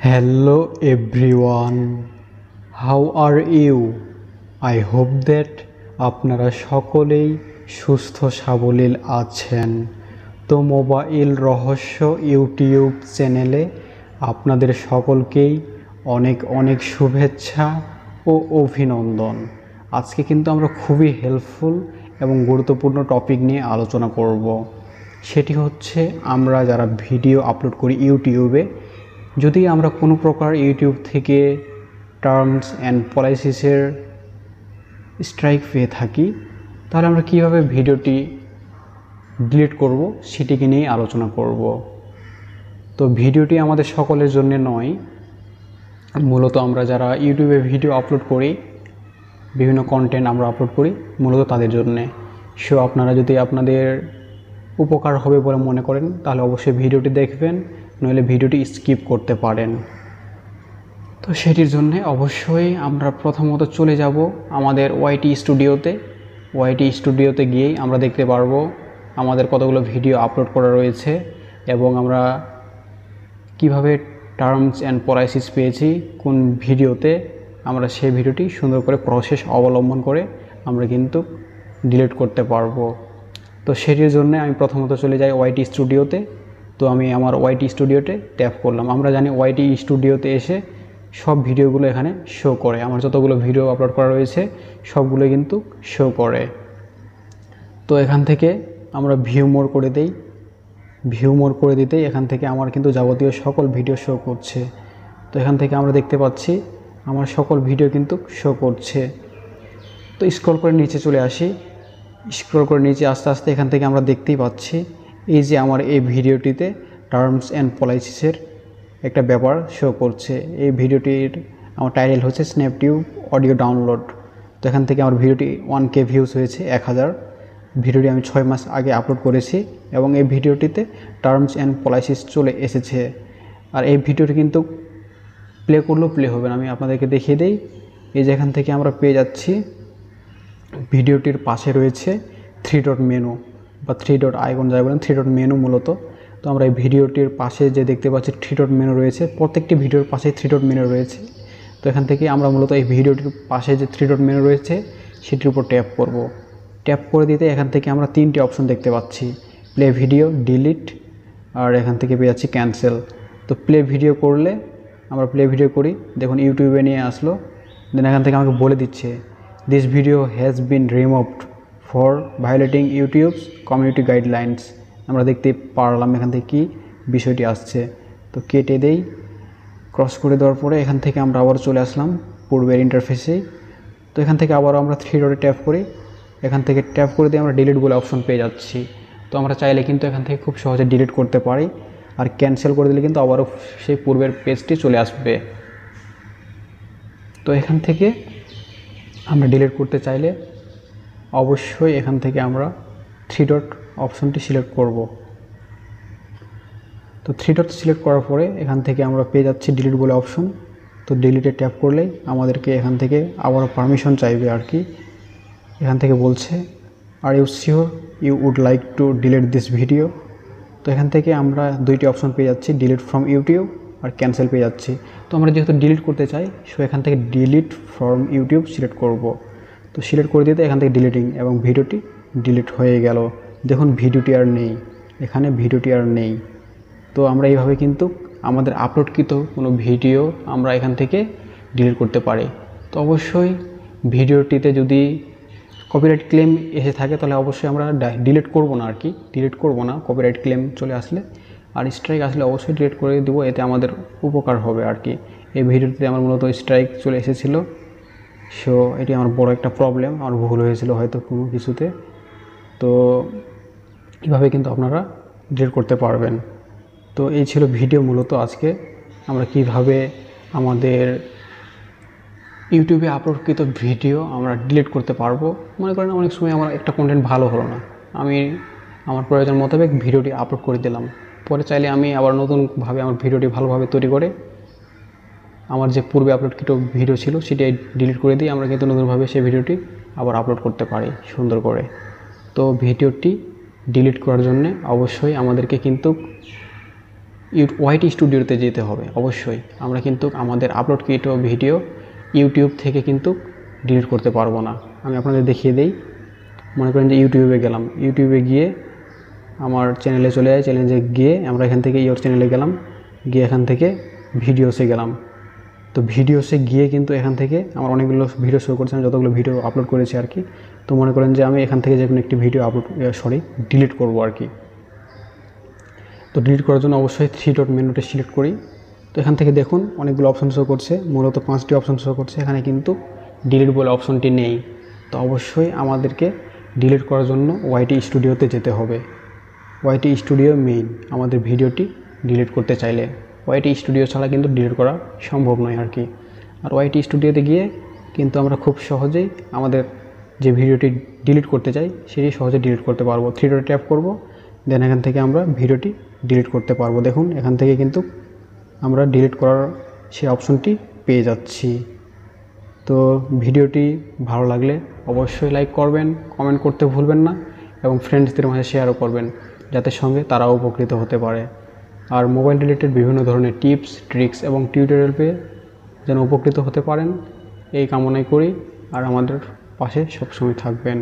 Hello everyone, how are you? I hope that আপনারা সকলেই সুস্থ সাবলীল আছেন। তো মোবাইল রহস্য ইউটিউব চ্যানেলে আপনাদের সকলকেই অনেক অনেক শুভেচ্ছা ও অভিনন্দন। আজকে কিন্তু আমরা খুবই হেল্পফুল এবং গুরুত্বপূর্ণ টপিক নিয়ে আলোচনা করব। সেটি হচ্ছে আমরা যারা ভিডিও আপলোড করি ইউটিউবে, যদি আমরা কোনো প্রকার ইউটিউব থেকে টার্মস অ্যান্ড পলিসিসের স্ট্রাইক পেয়ে থাকি, তাহলে আমরা কীভাবে ভিডিওটি ডিলিট করব সেটিকে নিয়ে আলোচনা করব। তো ভিডিওটি আমাদের সকলের জন্য নয়, মূলত আমরা যারা ইউটিউবে ভিডিও আপলোড করি, বিভিন্ন কন্টেন্ট আমরা আপলোড করি, মূলত তাদের জন্যে। সো আপনারা যদি আপনাদের উপকার হবে বলে মনে করেন তাহলে অবশ্যই ভিডিওটি দেখবেন, নইলে ভিডিওটি স্কিপ করতে পারেন। তো সেটির জন্য অবশ্যই আমরা প্রথমত চলে যাব আমাদের ওয়াইটি স্টুডিওতে। ওয়াইটি স্টুডিওতে গিয়েই আমরা দেখতে পারবো আমাদের কতগুলো ভিডিও আপলোড করা রয়েছে এবং আমরা কিভাবে টার্মস অ্যান্ড পলিসিস পেয়েছি কোন ভিডিওতে, আমরা সেই ভিডিওটি সুন্দর করে প্রসেস অবলম্বন করে আমরা কিন্তু ডিলিট করতে পারবো। তো সেটির জন্য আমি প্রথমত চলে যাই ওয়াইটি স্টুডিওতে। তো আমি আমার ওয়াইটি স্টুডিওতে ট্যাপ করলাম। আমরা জানি ওয়াইটি স্টুডিওতে এসে সব ভিডিওগুলো এখানে শো করে, আমার যতগুলো ভিডিও আপলোড করা রয়েছে সবগুলো কিন্তু শো করে। তো এখান থেকে আমরা ভিউ মোর করে দেই। ভিউ মোর করে দিতেই এখান থেকে আমার কিন্তু যাবতীয় সকল ভিডিও শো করছে। তো এখান থেকে আমরা দেখতে পাচ্ছি আমার সকল ভিডিও কিন্তু শো করছে। তো স্ক্রল করে নিচে চলে আসি। স্ক্রল করে নিচে আস্তে আস্তে এখান থেকে আমরা দেখতেই পাচ্ছি এই যে আমার এই ভিডিওটিতে টার্মস অ্যান্ড পলিসিসের একটা ব্যাপার শো করছে। এই ভিডিওটির আমার টাইটেল হচ্ছে স্ন্যাপটিউব অডিও ডাউনলোড। তো এখান থেকে আমার ভিডিওটি 1K ভিউজ হয়েছে, 1000। ভিডিওটি আমি 6 মাস আগে আপলোড করেছি এবং এই ভিডিওটিতে টার্মস অ্যান্ড পলিসিস চলে এসেছে। আর এই ভিডিওটি কিন্তু প্লে করলেও প্লে হবে না, আমি আপনাদেরকে দেখিয়ে দিই। এই যে এখান থেকে আমরা পেয়ে যাচ্ছি ভিডিওটির পাশে রয়েছে 3 ডট মেনু বা 3 ডট আইকন যাই বলেন, 3 ডট মেনু মূলত। তো আমরা এই ভিডিওটির পাশে যে দেখতে পাচ্ছি 3 ডট মেনু রয়েছে, প্রত্যেকটি ভিডিওর পাশে 3 ডট মেনু রয়েছে। তো এখান থেকে আমরা মূলত এই ভিডিওটির পাশে যে 3 ডট মেনু রয়েছে সেটির উপর ট্যাপ করব। ট্যাপ করে দিতে এখান থেকে আমরা 3টি অপশন দেখতে পাচ্ছি, প্লে ভিডিও, ডিলিট, আর এখান থেকে পেয়ে যাচ্ছি ক্যান্সেল। তো প্লে ভিডিও করলে আমরা প্লে ভিডিও করি, দেখুন ইউটিউবে নিয়ে আসলো। দেন এখান থেকে আমাকে বলে দিচ্ছে this video has been removed for violating YouTubes community guidelines. আমরা দেখতে পারলাম এখান থেকে কী বিষয়টি আসছে। তো কেটে দেই। ক্রস করে দেওয়ার পরে এখান থেকে আমরা আবার চলে আসলাম পূর্বের ইন্টারফেসেই। তো এখান থেকে আবারও আমরা 3 ডটে ট্যাপ করি। এখান থেকে ট্যাপ করে দিয়ে আমরা ডিলিট বলে অপশন পেয়ে যাচ্ছি। তো আমরা চাইলে কিন্তু এখান থেকে খুব সহজে ডিলিট করতে পারি। আর ক্যান্সেল করে দিলে কিন্তু আবারও সেই পূর্বের পেজটি চলে আসবে। তো এখান থেকে আমরা ডিলিট করতে চাইলে অবশ্যই এখান থেকে আমরা 3 ডট অপশনটি সিলেক্ট করব। তো 3 ডট সিলেক্ট করার পরে এখান থেকে আমরা পেয়ে যাচ্ছি ডিলিট বলে অপশন। তো ডিলিটে ট্যাপ করলেই আমাদেরকে এখান থেকে আবারও পারমিশন চাইবে আর কি। এখান থেকে বলছে are you sure you would like to delete this video. তো এখান থেকে আমরা 2টি অপশন পেয়ে যাচ্ছি, ডিলিট ফ্রম ইউটিউব আর ক্যান্সেল পেয়ে যাচ্ছি। তো আমরা যেহেতু ডিলিট করতে চাই, সো এখান থেকে ডিলিট ফ্রম ইউটিউব সিলেক্ট করব। তো সিলেক্ট করে দিতে এখান থেকে ডিলিটিং এবং ভিডিওটি ডিলিট হয়ে গেল। দেখুন ভিডিওটি আর নেই, এখানে ভিডিওটি আর নেই। তো আমরা এইভাবে কিন্তু আমাদের আপলোডকৃত কোনো ভিডিও আমরা এখান থেকে ডিলিট করতে পারি। তো অবশ্যই ভিডিওটিতে যদি কপিরাইট ক্লেম এসে থাকে তাহলে অবশ্যই আমরা ডিলিট করব না আর কি, ডিলিট করব না। কপিরাইট ক্লেম চলে আসলে আর স্ট্রাইক আসলে অবশ্যই ডিলিট করে দেবো, এতে আমাদের উপকার হবে আর কি। এই ভিডিওটিতে আমার মূলত স্ট্রাইক চলে এসেছিলো, সো এটি আমার বড় একটা প্রবলেম, আমার ভুল হয়েছিল হয়তো কোনো কিছুতে। তো কীভাবে কিন্তু আপনারা ডিলিট করতে পারবেন। তো এই ছিল ভিডিও মূলত আজকে, আমরা কিভাবে আমাদের ইউটিউবে আপলোডকৃত ভিডিও আমরা ডিলিট করতে পারবো। মনে করেন অনেক সময় আমার একটা কন্টেন্ট ভালো হলো না, আমি আমার প্রয়োজন মোতাবেক ভিডিওটি আপলোড করে দিলাম, পরে চাইলে আমি আবার নতুনভাবে আমার ভিডিওটি ভালোভাবে তৈরি করে আমার যে পূর্বে আপলোডকৃত ভিডিও ছিল সেটি ডিলিট করে দিয়ে আমরা কিন্তু নতুনভাবে সেই ভিডিওটি আবার আপলোড করতে পারি সুন্দর করে। তো ভিডিওটি ডিলিট করার জন্য অবশ্যই আমাদেরকে কিন্তু ওয়াইটি স্টুডিওতে যেতে হবে অবশ্যই। আমরা কিন্তু আমাদের আপলোডকৃত ভিডিও ইউটিউব থেকে কিন্তু ডিলিট করতে পারবো না। আমি আপনাদের দেখিয়ে দেই। মনে করেন যে ইউটিউবে গেলাম, ইউটিউবে গিয়ে আমার চ্যানেলে চলে যায়, চ্যানেলে গিয়ে আমরা এখান থেকে ইওর চ্যানেলে গেলাম, গিয়ে এখান থেকে ভিডিওসে গেলাম। তো ভিডিওসে গিয়ে কিন্তু এখান থেকে আমার অনেকগুলো ভিডিও শো করছে, আমি যতগুলো ভিডিও আপলোড করেছি আর কি। তো মনে করেন যে আমি এখান থেকে যে কোনো একটি ভিডিও ডিলিট করবো আর কি। তো ডিলিট করার জন্য অবশ্যই 3 ডট মেনুতে সিলেক্ট করি। তো এখান থেকে দেখুন অনেকগুলো অপশন শো করছে, মূলত 5টি অপশন শো করছে। এখানে কিন্তু ডিলিট বলে অপশনটি নেই। তো অবশ্যই আমাদেরকে ডিলিট করার জন্য ওয়াইটি স্টুডিওতে যেতে হবে। ওয়াইটি স্টুডিও মেইন আমাদের ভিডিওটি ডিলিট করতে চাইলে। ওয়াইটি স্টুডিও ছাড়া কিন্তু ডিলিট করা সম্ভব নয় আর কি। আর ওয়াইটি স্টুডিওতে গিয়ে কিন্তু আমরা খুব সহজেই আমাদের যে ভিডিওটি ডিলিট করতে চাই সেটি সহজে ডিলিট করতে পারবো। 3 ডটে ট্যাপ করব, দেন এখান থেকে আমরা ভিডিওটি ডিলিট করতে পারবো। দেখুন এখান থেকে কিন্তু আমরা ডিলিট করার সেই অপশনটি পেয়ে যাচ্ছি। তো ভিডিওটি ভালো লাগলে অবশ্যই লাইক করবেন, কমেন্ট করতে ভুলবেন না এবং ফ্রেন্ডসদের মাঝে শেয়ারও করবেন, যাতে সঙ্গে তারাও উপকৃত হতে পারে। আর মোবাইল রিলেটেড বিভিন্ন ধরনের টিপস, ট্রিক্স এবং টিউটোরিয়াল পেয়ে যেন উপকৃত হতে পারেন এই কামনাই করি। আর আমাদের পাশে সবসময় থাকবেন।